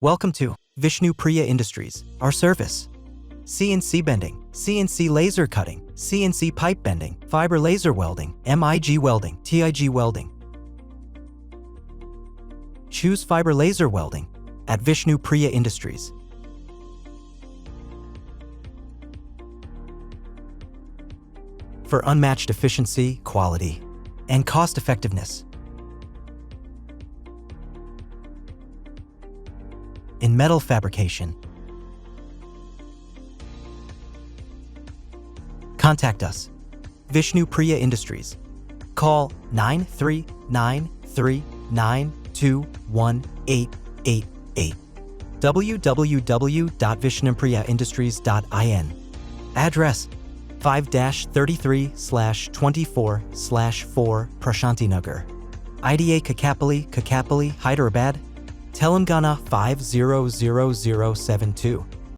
Welcome to Vishnu Priya Industries. Our service: CNC bending, CNC laser cutting, CNC pipe bending, fiber laser welding, MIG welding, TIG welding. Choose fiber laser welding at Vishnu Priya Industries. For unmatched efficiency, quality, and cost effectiveness. In metal fabrication. Contact us, Vishnu Priya Industries. Call 93939218888. www.vishnupriyaindustries.in. Address 5-33/24/4 Prashanti Nagar, IDA Kakapalli, Hyderabad, Telangana 500072.